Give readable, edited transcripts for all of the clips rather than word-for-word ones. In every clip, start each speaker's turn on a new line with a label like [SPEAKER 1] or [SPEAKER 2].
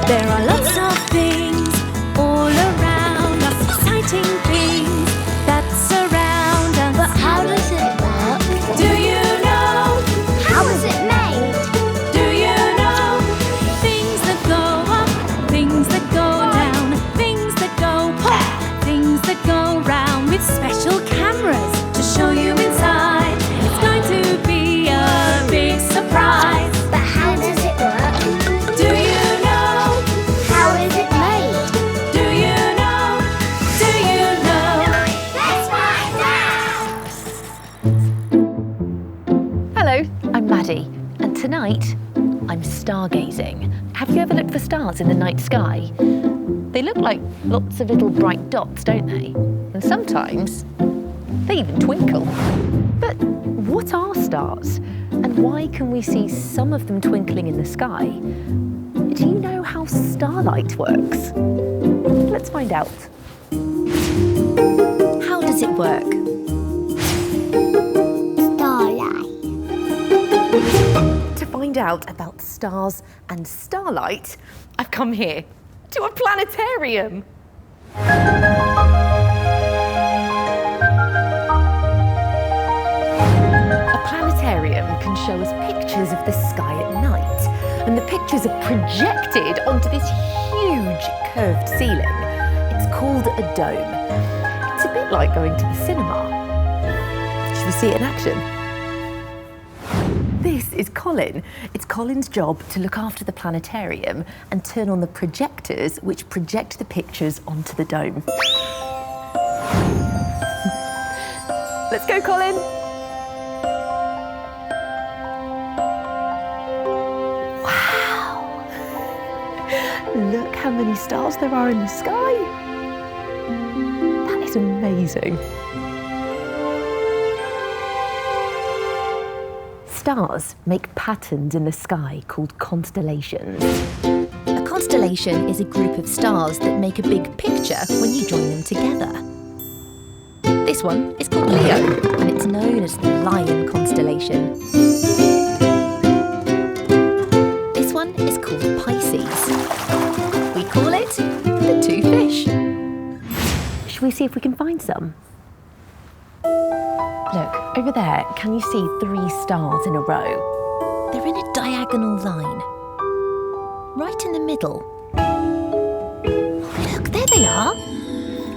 [SPEAKER 1] There are lots of things all around us, exciting things that surround us.
[SPEAKER 2] But how does it work?
[SPEAKER 1] Do you know?
[SPEAKER 2] How is it made?
[SPEAKER 1] Do you know? Things that go up, things that go down, things that go pop, things that go round, with special cameras to show you inside. It's going to be a big surprise.
[SPEAKER 2] But how does it work?
[SPEAKER 1] Do you know?
[SPEAKER 2] How is it made?
[SPEAKER 1] Do you know? Do you know?
[SPEAKER 2] Let's find out!
[SPEAKER 3] Hello, I'm Maddie, and tonight I'm stargazing. Have you ever looked for stars in the night sky? They look like lots of little bright dots, don't they? And sometimes they even twinkle. But what are stars? And why can we see some of them twinkling in the sky? Do you know how starlight works? Let's find out. How does it work?
[SPEAKER 2] Starlight.
[SPEAKER 3] To find out about stars and starlight, I've come here to a planetarium. A planetarium can show us pictures of the sky at night, and the pictures are projected onto this huge curved ceiling. It's called a dome. It's a bit like going to the cinema. Should we see it in action? This is Colin. It's Colin's job to look after the planetarium and turn on the projectors which project the pictures onto the dome. Let's go, Colin. Wow. Look how many stars there are in the sky. That is amazing. Stars make patterns in the sky called constellations. A constellation is a group of stars that make a big picture when you join them together. This one is called Leo, and it's known as the Lion constellation. This one is called Pisces. We call it the two fish. Should we see if we can find some? Look, over there, can you see 3 stars in a row? They're in a diagonal line. Right in the middle. Oh, look, there they are.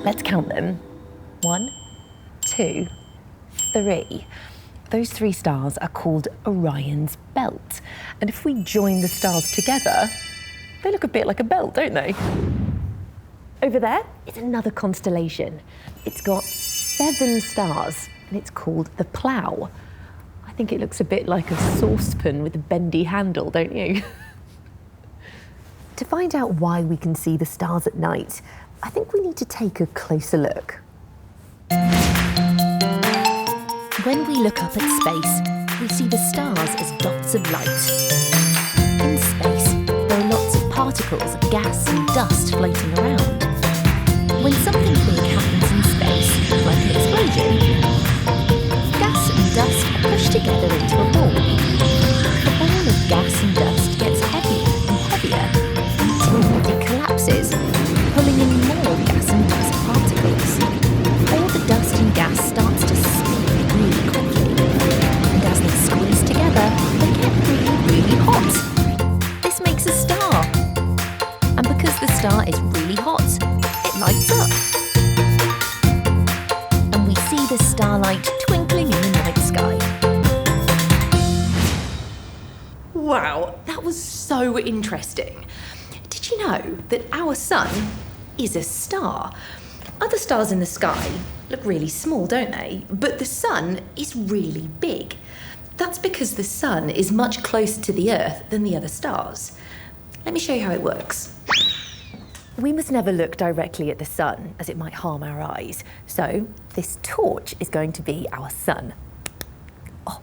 [SPEAKER 3] Let's count them. 1, 2, 3. Those 3 stars are called Orion's belt. And if we join the stars together, they look a bit like a belt, don't they? Over there is another constellation. It's got 7 stars. And it's called the Plough. I think it looks a bit like a saucepan with a bendy handle, don't you? To find out why we can see the stars at night, I think we need to take a closer look. When we look up at space, we see the stars as dots of light. In space, there are lots of particles of gas and dust floating around. When something big happens in space, like an explosion, gas and dust are pushed together into a ball. The ball of gas and dust gets heavier and heavier until it collapses, pulling in more gas and dust particles. All the dust and gas starts to spin really quickly, and as they squeeze together, they get really, really hot. This makes a star. And because the star is really hot, it lights up. And we see the starlight twinkling in the night sky. Wow, that was so interesting. Did you know that our sun is a star? Other stars in the sky look really small, don't they? But the sun is really big. That's because the sun is much closer to the Earth than the other stars. Let me show you how it works. We must never look directly at the sun, as it might harm our eyes. So this torch is going to be our sun. Oh,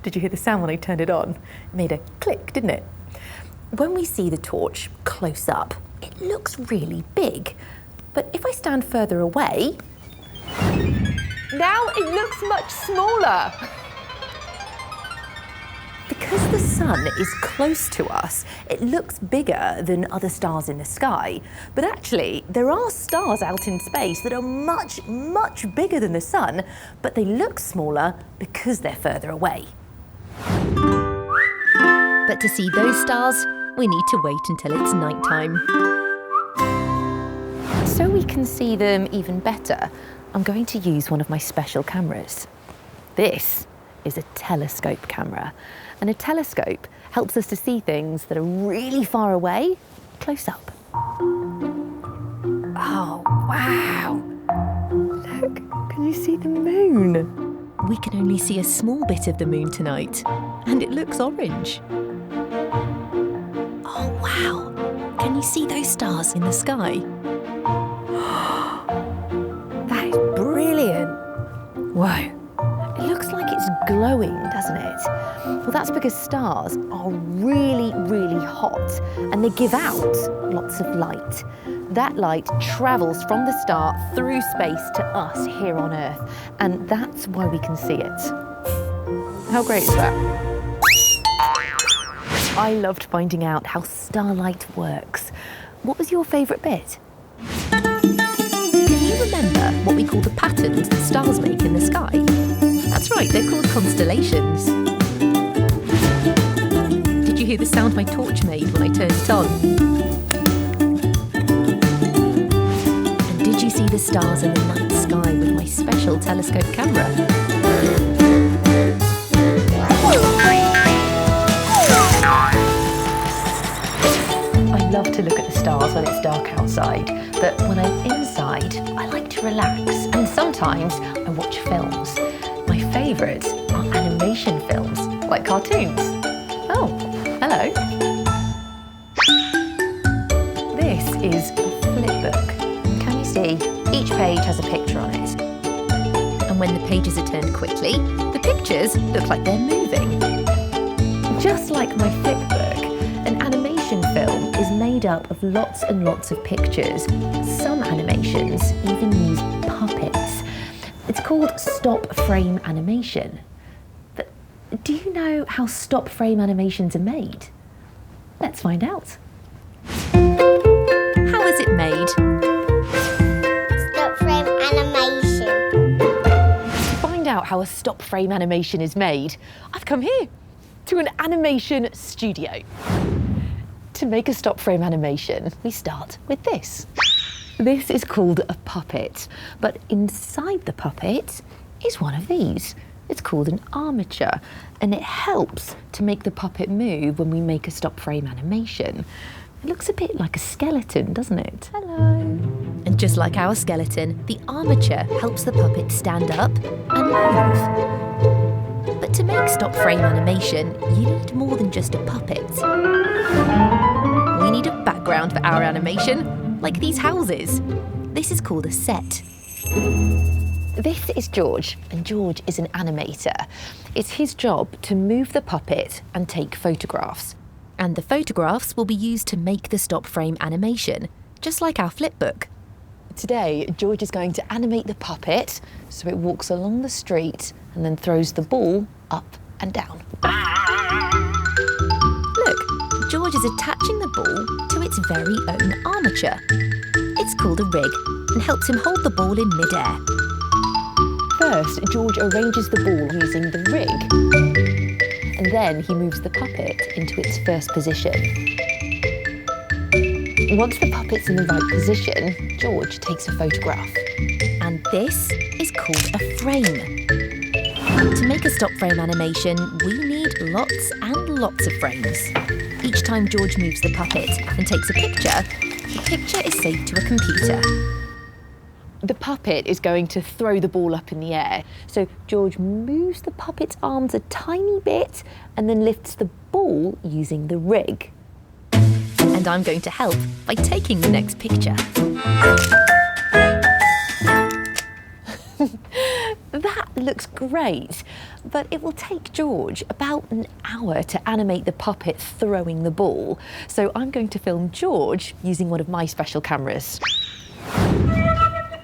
[SPEAKER 3] did you hear the sound when I turned it on? It made a click, didn't it? When we see the torch close up, it looks really big. But if I stand further away, now it looks much smaller. Because the sun is close to us, it looks bigger than other stars in the sky. But actually, there are stars out in space that are much, much bigger than the sun, but they look smaller because they're further away. But to see those stars, we need to wait until it's nighttime. So we can see them even better, I'm going to use one of my special cameras. This is a telescope camera, and a telescope helps us to see things that are really far away, close up. Oh, wow! Look, can you see the moon? We can only see a small bit of the moon tonight, and it looks orange. Oh, wow! Can you see those stars in the sky? That is brilliant! Whoa! It looks like it's glowing, doesn't it? Well, that's because stars are really, really hot and they give out lots of light. That light travels from the star through space to us here on Earth, and that's why we can see it. How great is that? I loved finding out how starlight works. What was your favourite bit? Can you remember what we call the patterns that stars make in the sky? That's right, they're called constellations. Did you hear the sound my torch made when I turned it on? And did you see the stars in the night sky with my special telescope camera? I love to look at the stars when it's dark outside, but when I'm inside, I like to relax, and sometimes I watch films. My favourites are animation films, like cartoons. Oh, hello. This is a flip book. Can you see? Each page has a picture on it. And when the pages are turned quickly, the pictures look like they're moving. Just like my flip book, an animation film is made up of lots and lots of pictures. Some animations even use puppets. It's called stop frame animation. But do you know how stop frame animations are made? Let's find out. How is it made?
[SPEAKER 2] Stop frame animation.
[SPEAKER 3] To find out how a stop frame animation is made, I've come here to an animation studio. To make a stop frame animation, we start with this. This is called a puppet, but inside the puppet is one of these. It's called an armature, and it helps to make the puppet move when we make a stop frame animation. It looks a bit like a skeleton, doesn't it? Hello. And just like our skeleton, the armature helps the puppet stand up and move. But to make stop frame animation, you need more than just a puppet. We need a background for our animation, like these houses. This is called a set. This is George, and George is an animator. It's his job to move the puppet and take photographs. And the photographs will be used to make the stop frame animation, just like our flipbook. Today, George is going to animate the puppet so it walks along the street and then throws the ball up and down. Look, George is attaching the ball to its very own armature. It's called a rig and helps him hold the ball in mid-air. First, George arranges the ball using the rig, and then he moves the puppet into its first position. Once the puppet's in the right position, George takes a photograph. And this is called a frame. To make a stop frame animation, we need lots and lots of frames. Each time George moves the puppet and takes a picture is saved to a computer. The puppet is going to throw the ball up in the air. So George moves the puppet's arms a tiny bit and then lifts the ball using the rig. And I'm going to help by taking the next picture. That looks great, but it will take George about an hour to animate the puppet throwing the ball. So I'm going to film George using one of my special cameras.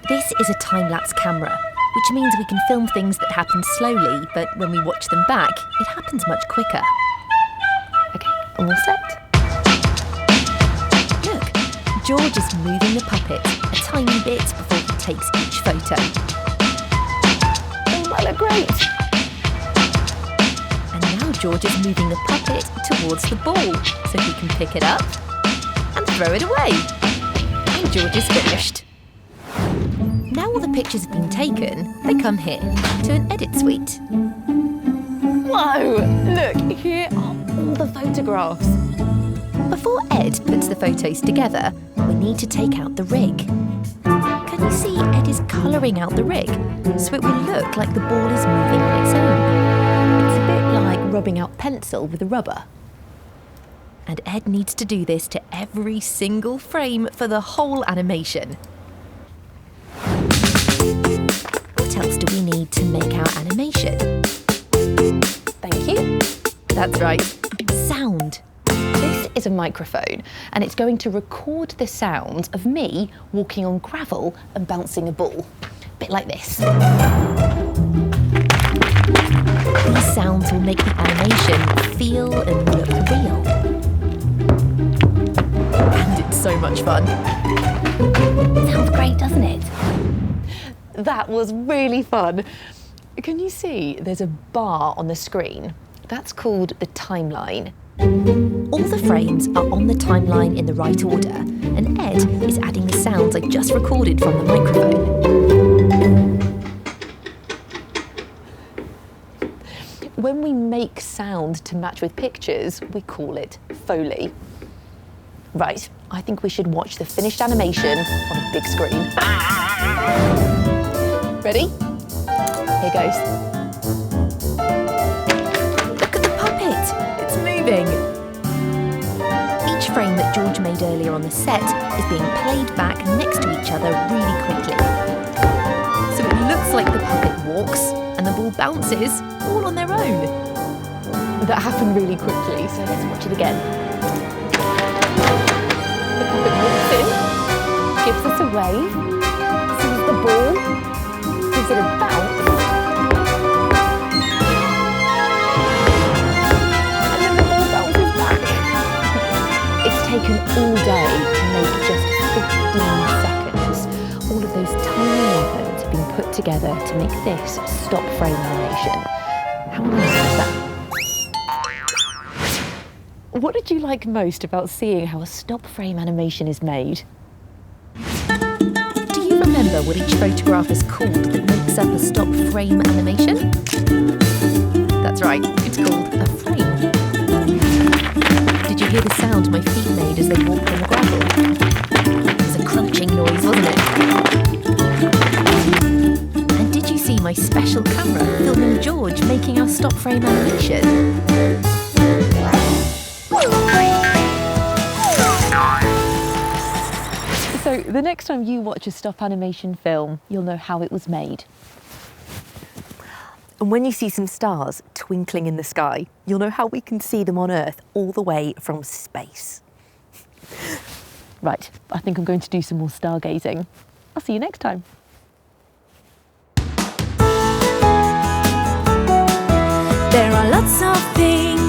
[SPEAKER 3] This is a time-lapse camera, which means we can film things that happen slowly, but when we watch them back, it happens much quicker. and we're set. Look, George is moving the puppet a tiny bit before he takes each photo.
[SPEAKER 4] Oh, that look great.
[SPEAKER 3] And now George is moving the puppet towards the ball so he can pick it up and throw it away. And George is finished. Now all the pictures have been taken, they come here to an edit suite.
[SPEAKER 4] Whoa, look, here are all the photographs.
[SPEAKER 3] Before Ed puts the photos together, we need to take out the rig. Can you see Ed is colouring out the rig so it will look like the ball is moving on its own? It's a bit like rubbing out pencil with a rubber. And Ed needs to do this to every single frame for the whole animation. What else do we need to make our animation?
[SPEAKER 4] Thank you.
[SPEAKER 3] That's right, sound.
[SPEAKER 4] This is a microphone and it's going to record the sounds of me walking on gravel and bouncing a ball. A bit like this.
[SPEAKER 3] These sounds will make the animation feel and look real. And it's so much fun.
[SPEAKER 4] Sounds great, doesn't it? That was really fun. Can you see there's a bar on the screen? That's called the timeline.
[SPEAKER 3] All the frames are on the timeline in the right order, and Ed is adding the sounds I just recorded from the microphone.
[SPEAKER 4] When we make sound to match with pictures, we call it Foley. Right, I think we should watch the finished animation on a big screen. Ready? Here goes.
[SPEAKER 3] Look at the puppet! It's moving! Each frame that George made earlier on the set is being played back next to each other really quickly. So it looks like the puppet walks and the ball bounces all on their own.
[SPEAKER 4] That happened really quickly, so let's watch it again. The puppet walks in, gives us a wave, sees the ball, gives it a bounce, and then the ball bounces back. It's taken all day to make just 15 seconds. All of those tiny movements have been put together to make this stop frame animation. How nice is that? What did you like most about seeing how a stop frame animation is made?
[SPEAKER 3] Do you remember what each photograph is called that makes up a stop frame animation? That's right, it's called a frame. Did you hear the sound my feet made as they walked on the gravel? It was a crunching noise, wasn't it? And did you see my special camera filming George making our stop frame animation?
[SPEAKER 4] So the next time you watch a stop animation film, you'll know how it was made. And when you see some stars twinkling in the sky, you'll know how we can see them on Earth all the way from space. Right, I think I'm going to do some more stargazing. I'll see you next time.
[SPEAKER 1] There are lots of things